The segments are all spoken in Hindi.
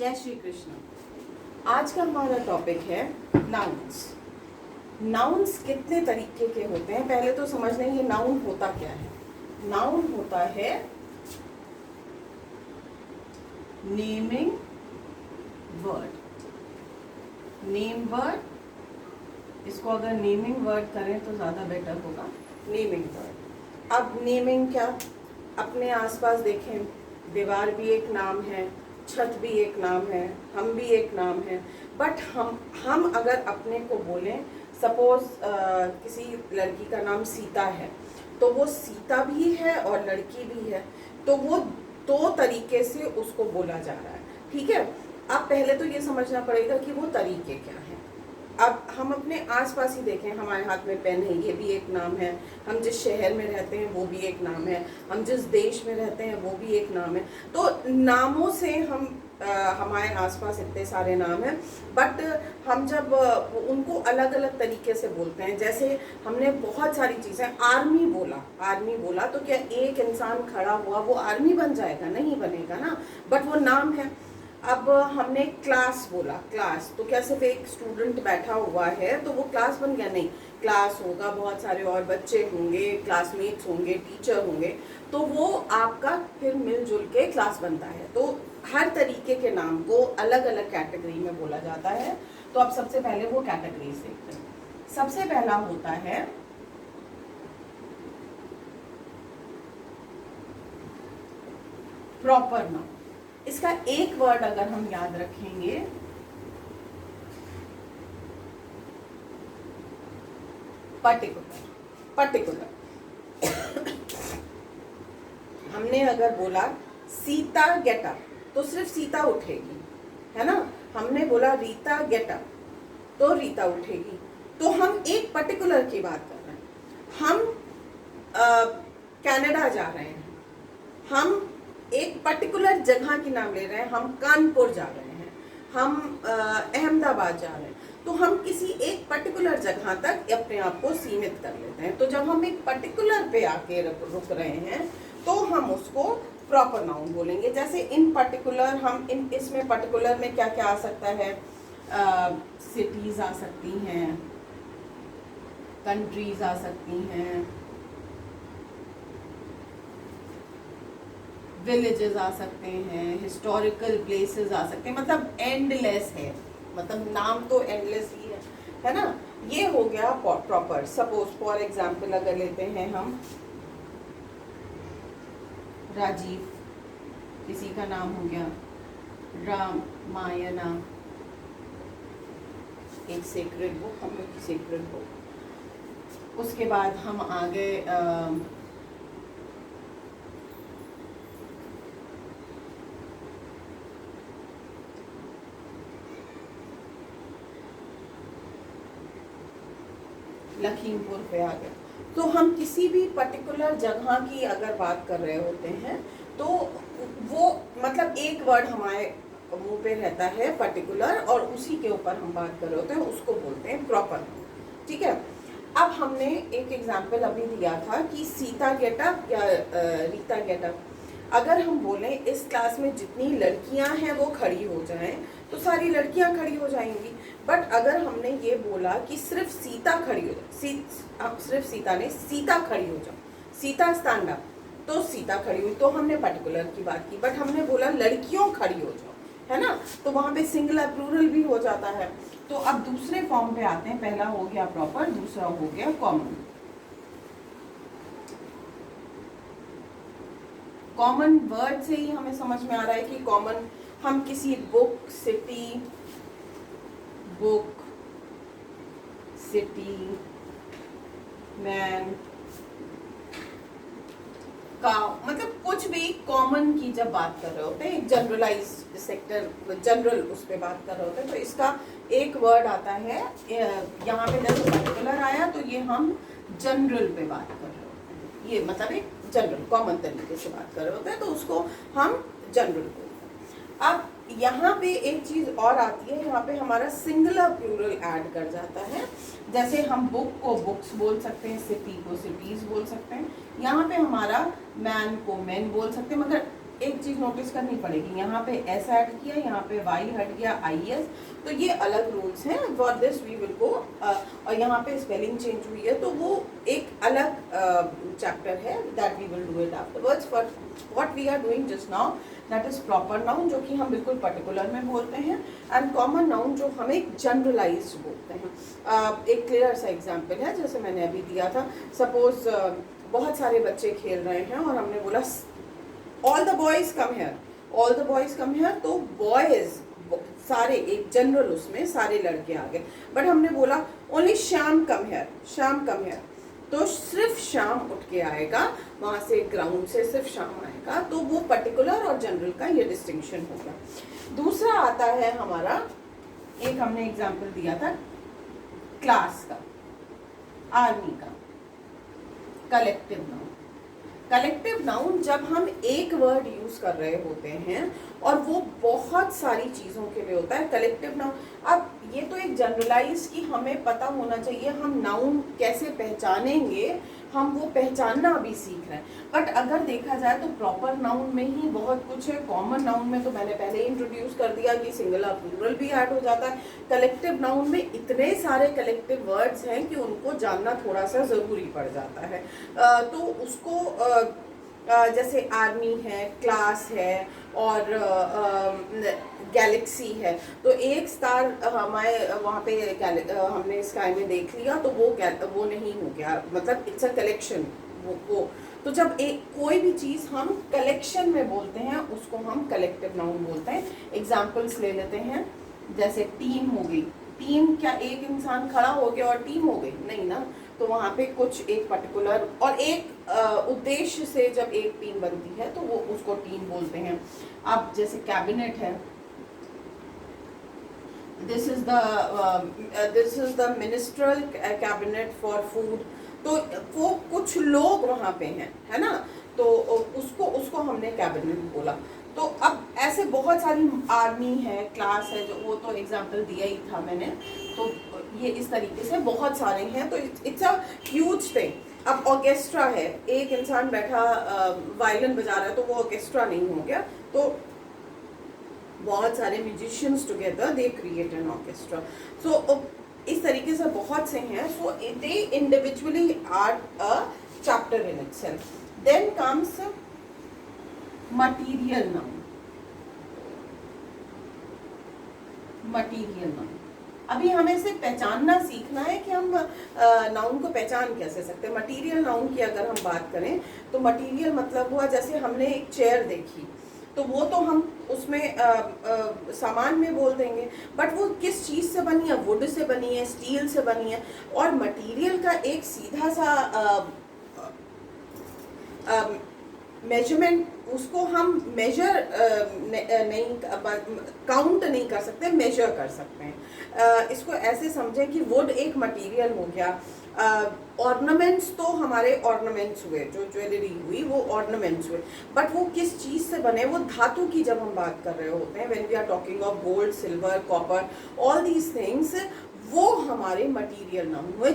जय श्री कृष्ण। आज का हमारा टॉपिक है नाउन्स। नाउन्स कितने तरीके के होते हैं, पहले तो समझ लें ये नाउन होता क्या है। नाउन होता है नेमिंग वर्ड। नेम वर्ड, इसको अगर नेमिंग वर्ड करें तो ज़्यादा बेटर होगा। Naming word. अब नेमिंग क्या, अपने आसपास देखें, दीवार भी एक नाम है, छत भी एक नाम है, हम भी एक नाम है। बट हम अगर अपने को बोलें, सपोज किसी लड़की का नाम सीता है, तो वो सीता भी है और लड़की भी है, तो वो दो तरीके से उसको बोला जा रहा है। ठीक है, अब पहले तो ये समझना पड़ेगा कि वो तरीके क्या है। अब हम अपने आसपास ही देखें, हमारे हाथ में पेन है, ये भी एक नाम है। हम जिस शहर में रहते हैं वो भी एक नाम है। हम जिस देश में रहते हैं वो भी एक नाम है। तो नामों से हम हमारे आसपास इतने सारे नाम हैं, बट हम जब उनको अलग अलग तरीके से बोलते हैं, जैसे हमने बहुत सारी चीज़ें, आर्मी बोला तो क्या एक इंसान खड़ा हुआ वो आर्मी बन जाएगा? नहीं बनेगा ना, बट वो नाम है। अब हमने क्लास बोला, क्लास तो क्या सिर्फ एक स्टूडेंट बैठा हुआ है तो वो क्लास बन गया? नहीं, क्लास होगा, बहुत सारे और बच्चे होंगे, क्लासमेट्स होंगे, टीचर होंगे, तो वो आपका फिर मिलजुल के क्लास बनता है। तो हर तरीके के नाम को अलग अलग कैटेगरी में बोला जाता है। तो अब सबसे पहले वो कैटेगरीज देखते हैं। सबसे पहला होता है प्रॉपर नाउन। इसका एक वर्ड अगर हम याद रखेंगे, पर्टिकुलर। हमने अगर बोला सीता गेट अप, तो सिर्फ सीता उठेगी, है ना। हमने बोला रीता गेट अप, तो रीता उठेगी। तो हम एक पर्टिकुलर की बात कर रहे हैं। हम कनाडा जा रहे हैं, हम एक पर्टिकुलर जगह की नाम ले रहे हैं। हम कानपुर जा रहे हैं, हम अहमदाबाद जा रहे हैं, तो हम किसी एक पर्टिकुलर जगह तक अपने आप को सीमित कर लेते हैं। तो जब हम एक पर्टिकुलर पे आके रुक रहे हैं तो हम उसको प्रॉपर नाउन बोलेंगे। जैसे इन पर्टिकुलर, हम इसमें पर्टिकुलर में क्या क्या आ सकता है? सिटीज आ सकती हैं, कंट्रीज आ सकती हैं, विलेजेस आ सकते हैं, हिस्टोरिकल प्लेसेस आ सकते हैं। मतलब एंडलेस है, मतलब नाम तो एंडलेस ही है ना। ये हो गया प्रॉपर। सपोज फॉर एग्जांपल अगर लेते हैं हम राजीव, किसी का नाम हो गया रामायणा, एक सेक्रेड बुक, हम लोग की सेक्रेड बुक। उसके बाद हम आगे लखीमपुर पे आ गए। तो हम किसी भी पर्टिकुलर जगह की अगर बात कर रहे होते हैं तो वो मतलब एक वर्ड हमारे मुंह पे रहता है पर्टिकुलर, और उसी के ऊपर हम बात कर रहे होते हैं, उसको बोलते हैं प्रॉपर। ठीक है, अब हमने एक एग्जाम्पल अभी दिया था कि सीता गेटअप या रीता गेटअप। अगर हम बोलें इस क्लास में जितनी लड़कियां हैं वो खड़ी हो जाएं, तो सारी लड़कियां खड़ी हो जाएंगी। बट अगर हमने ये बोला कि सिर्फ सीता खड़ी हो जाए, सिर्फ सीता नहीं, सीता खड़ी हो जाओ, सीता स्टैंड अप, तो सीता खड़ी हुई, तो हमने पर्टिकुलर की बात की। बट हमने बोला लड़कियों खड़ी हो जाओ, है ना, तो वहां पे सिंगुलर प्लूरल भी हो जाता है। तो अब दूसरे फॉर्म पे आते हैं। पहला हो गया प्रॉपर, दूसरा हो गया कॉमन। कॉमन वर्ड से ही हमें समझ में आ रहा है कि कॉमन, हम किसी बुक, सिटी, मैन का, मतलब कुछ भी कॉमन की जब बात कर रहे होते हैं, एक जनरलाइज सेक्टर, जनरल उस पर बात कर रहे होते हैं, तो इसका एक वर्ड आता है। यहाँ पे जैसे पर्टिकुलर आया तो ये हम जनरल पे बात कर रहे होते हैं। ये मतलब एक जनरल कॉमन तरीके से बात कर रहे होते हैं, तो उसको हम जनरल बोलते हैं। अब यहाँ पे एक चीज़ और आती है, यहाँ पे हमारा सिंगुलर प्लूरल ऐड कर जाता है। जैसे हम बुक को बुक्स बोल सकते हैं, सिटी को सिटीज बोल सकते हैं, यहाँ पे हमारा मैन को मैन बोल सकते हैं, मगर एक चीज नोटिस करनी पड़ेगी, यहाँ पे एस ऐड किया, यहाँ पे वाई हट गया IS, तो ये अलग रूल्स हैं। For this we will go, और यहाँ पे स्पेलिंग चेंज हुई है तो वो एक अलग चैप्टर है, that we will do it afterwards. For what we are doing just now, that is proper noun, जो कि हम बिल्कुल पर्टिकुलर में बोलते हैं, एंड कॉमन नाउन जो हम एक जनरलाइज्ड बोलते हैं। एक क्लियर सा एग्जांपल है, जैसे मैंने अभी दिया था, सपोज बहुत सारे बच्चे खेल रहे हैं और हमने बोला all the boys come here, all the boys come here, तो बॉयज सारे, एक जनरल उसमें सारे लड़के आ गए, बट हमने बोला only Shyam come here, Shyam come here, तो सिर्फ शाम उठ के आएगा वहां से, ग्राउंड से सिर्फ शाम आएगा, तो वो पर्टिकुलर और जनरल का ये डिस्टिंक्शन होगा। दूसरा आता है हमारा, एक हमने एग्जांपल दिया था क्लास का, आर्मी का, कलेक्टिव नाउन। कलेक्टिव नाउन जब हम एक वर्ड यूज कर रहे होते हैं और वो बहुत सारी चीजों के लिए होता है कलेक्टिव नाउन। अब ये तो एक जनरलाइज कि हमें पता होना चाहिए हम नाउन कैसे पहचानेंगे, हम वो पहचानना अभी सीख रहे हैं, बट अगर देखा जाए तो प्रॉपर नाउन में ही बहुत कुछ है। कॉमन नाउन में तो मैंने पहले इंट्रोड्यूस कर दिया कि सिंगुलर प्लूरल भी ऐड हो जाता है। कलेक्टिव नाउन में इतने सारे कलेक्टिव वर्ड्स हैं कि उनको जानना थोड़ा सा ज़रूरी पड़ जाता है। तो उसको जैसे आर्मी है, क्लास है और गैलेक्सी है, तो एक स्टार हमारे वहाँ पे हमने स्काई में देख लिया तो वो नहीं हो गया, मतलब इट्स अ कलेक्शन। वो तो जब एक कोई भी चीज़ हम कलेक्शन में बोलते हैं उसको हम कलेक्टिव नाउन बोलते हैं। एग्जाम्पल्स ले लेते हैं, जैसे टीम हो गई, टीम क्या एक इंसान खड़ा हो गया और टीम हो गई? नहीं ना, तो वहाँ पे कुछ एक पर्टिकुलर और एक उद्देश्य से जब एक टीम बनती है तो वो उसको टीम बोलते हैं। अब जैसे कैबिनेट है, this is the minstrel cabinet for food, तो वो कुछ लोग वहाँ पे हैं, है ना, तो उसको हमने कैबिनेट बोला। तो अब ऐसे बहुत सारी, आर्मी है, क्लास है, जो वो तो एग्जाम्पल दिया ही था मैंने, तो ये इस तरीके से बहुत सारे हैं, तो इट्स अ ह्यूज थिंग। अब ऑर्केस्ट्रा है, एक इंसान बैठा वायलिन बजा रहा है तो वो ऑर्केस्ट्रा नहीं हो गया, तो बहुत सारे musicians together they create an orchestra. So इस तरीके से बहुत से हैं, so they individually are a chapter in itself. Then comes material noun. Material noun, अभी हमें इसे पहचानना सीखना है कि हम नाउन को पहचान कैसे सकते हैं। मटीरियल नाउन की अगर हम बात करें तो मटीरियल मतलब हुआ, जैसे हमने एक चेयर देखी तो वो तो हम उसमें सामान में बोल देंगे, बट वो किस चीज़ से बनी है? वुड से बनी है, स्टील से बनी है। और मटेरियल का एक सीधा सा मेजरमेंट, उसको हम मेजर नहीं, काउंट नहीं कर सकते, मेजर कर सकते हैं। इसको ऐसे समझें कि वुड एक मटेरियल हो गया, ऑर्नामेंट्स तो हमारे ऑर्नामेंट्स हुए, जो ज्वेलरी हुई वो ऑर्नामेंट्स हुए, बट वो किस चीज़ से बने? वो धातु की जब हम बात कर रहे होते हैं, when we are talking of gold, silver, copper, all these things, वो हमारे मटेरियल नाउन हुए।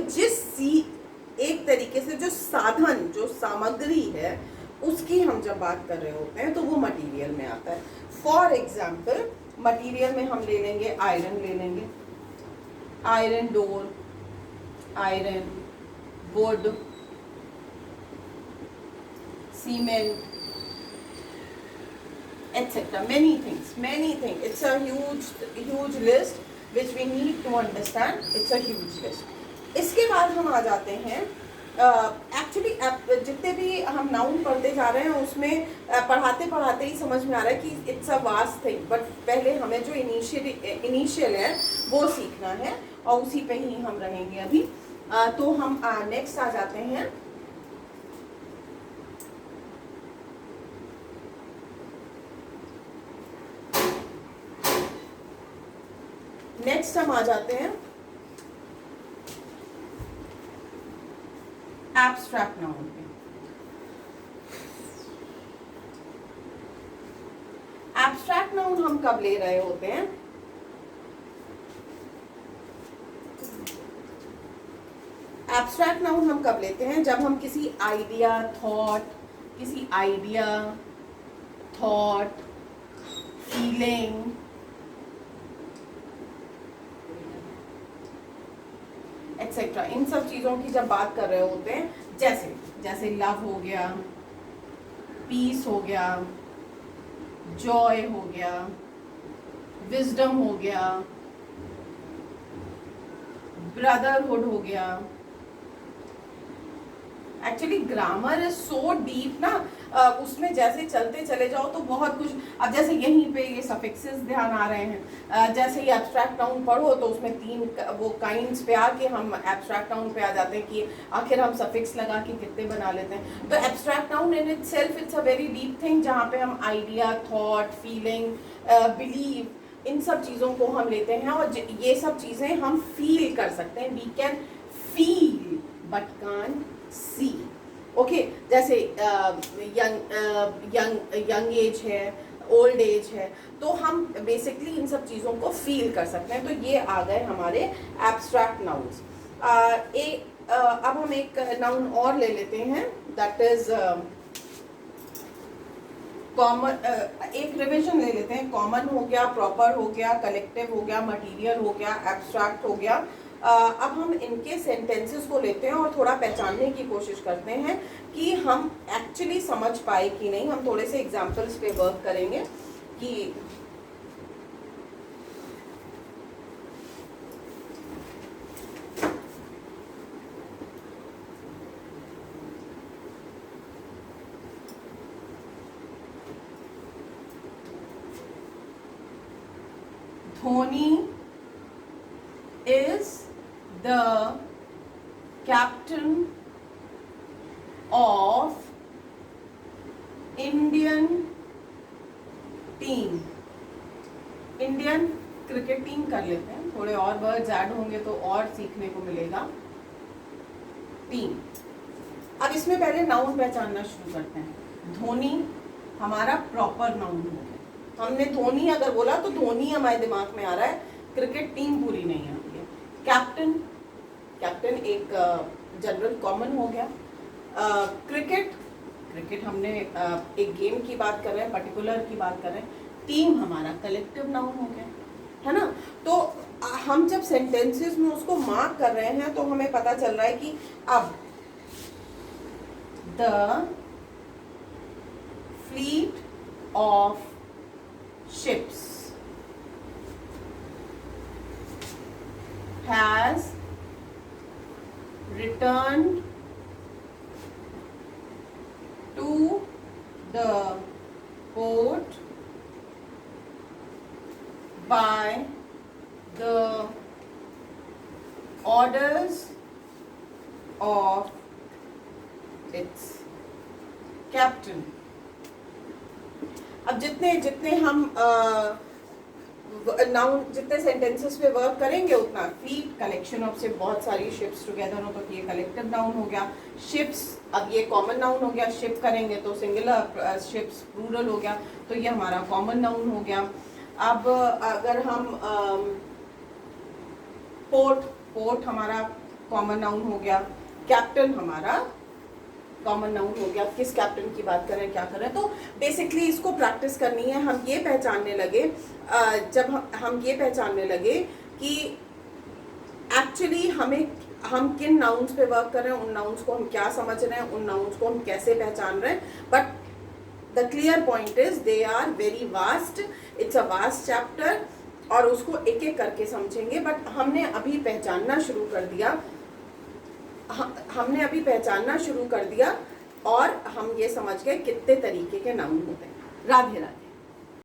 एक तरीके से जो साधन, जो सामग्री है, उसकी हम जब बात कर रहे होते हैं तो वो मटेरियल में आता है। फॉर एग्जाम्पल मटेरियल में हम ले लेंगे आयरन, ले लेंगे iron door, iron, would, cement, etc. Many things. It's a huge list which we need to understand. It's a huge list. इसके बाद हम आ जाते हैं, एक्चुअली जितने भी हम नाउन पढ़ते जा रहे हैं उसमें पढ़ाते पढ़ाते ही समझ में आ रहा है कि it's a vast thing, but पहले हमें जो इनिशियल है वो सीखना है और उसी पे ही हम रहेंगे अभी। तो हम नेक्स्ट आ जाते हैं, एब्स्ट्रैक्ट नाउन पे। एब्स्ट्रैक्ट नाउन हम कब ले रहे होते हैं? एब्स्ट्रैक्ट नाउन हम कब लेते हैं? जब हम किसी आइडिया, थॉट, किसी आइडिया, थॉट, फीलिंग, एक्सेट्रा, इन सब चीजों की जब बात कर रहे होते हैं, जैसे जैसे लव हो गया, पीस हो गया, जॉय हो गया, विजडम हो गया, ब्रदरहुड हो गया। Actually grammar is so deep ना, उसमें जैसे चलते चले जाओ तो बहुत कुछ। अब जैसे यहीं पे ये सफिक्सेस ध्यान आ रहे हैं, जैसे ये एब्स्ट्रैक्ट नाउन पढ़ो तो उसमें 3 वो काइंड्स पे आके हम एब्स्ट्रैक्ट नाउन पे आ जाते हैं कि आखिर हम सफिक्स लगा के कितने बना लेते हैं। तो abstract noun in itself it's a very deep thing, जहाँ पे हम आइडिया, थॉट, फीलिंग, बिलीव, इन सब चीज़ों को हम लेते हैं और ये सब चीज़ें हम फील कर सकते हैं। We can feel but can't see. Okay, जैसे यंग एज है, ओल्ड एज है, तो हम बेसिकली इन सब चीज़ों को फील कर सकते हैं। तो ये आ गए हमारे एब्स्ट्रैक्ट नाउन्स। अब हम एक नाउन और ले लेते हैं, दैट इज कॉमन। एक रिविजन ले लेते हैं। कॉमन हो गया, प्रॉपर हो गया, कलेक्टिव हो गया, मटीरियल हो गया, एब्स्ट्रैक्ट हो गया। अब हम इनके सेंटेंसेस को लेते हैं और थोड़ा पहचानने की कोशिश करते हैं कि हम एक्चुअली समझ पाए कि नहीं। हम थोड़े से एग्जाम्पल्स पे वर्क करेंगे कि Dhoni is the captain of Indian team। Indian cricket team कर लेते हैं, थोड़े और वर्ड्स ऐड होंगे तो और सीखने को मिलेगा। टीम। अब इसमें पहले नाउन पहचानना शुरू करते हैं। धोनी हमारा प्रॉपर नाउन हो गया। हमने धोनी अगर बोला तो धोनी हमारे दिमाग में आ रहा है, क्रिकेट टीम पूरी नहीं आती है। कैप्टन, कैप्टन एक जनरल कॉमन हो गया। क्रिकेट, क्रिकेट हमने एक गेम की बात कर रहे हैं, पर्टिकुलर की बात कर रहे हैं। टीम हमारा कलेक्टिव नाउन हो गया, है ना। तो हम जब सेंटेंसेस में उसको मार्क कर रहे हैं तो हमें पता चल रहा है कि अब the fleet of ships has returned to the port by the orders of its captain। अब जितने जितने हम नाउन, जितने सेंटेंसेस पे वर्क करेंगे उतना। फ्लीट कलेक्शन ऑफ शिप, बहुत सारी शिप्स टुगेदर हो तो ये कलेक्टिव नाउन हो गया। शिप्स, अब ये कॉमन नाउन हो गया। शिप करेंगे तो सिंगुलर, शिप्स प्लूरल हो गया, तो ये हमारा कॉमन नाउन हो गया। अब अगर हम पोर्ट, पोर्ट हमारा कॉमन नाउन हो गया। कैप्टन हमारा कॉमन नाउन हो गया। किस कैप्टन की बात कर रहे हैं, क्या कर रहे हैं। तो बेसिकली इसको प्रैक्टिस करनी है। हम ये पहचानने लगे, जब हम ये पहचानने लगे कि एक्चुअली हम किन नाउन्स पे वर्क कर रहे हैं, उन नाउन्स को हम क्या समझ रहे हैं, उन नाउन्स को हम कैसे पहचान रहे हैं। But the clear point is they are very vast, it's a vast chapter, और उसको एक एक करके समझेंगे। बट हमने अभी पहचानना शुरू कर दिया, हमने अभी पहचानना शुरू कर दिया और हम ये समझ गए कितने तरीके के नाउन होते हैं। राधे राधे।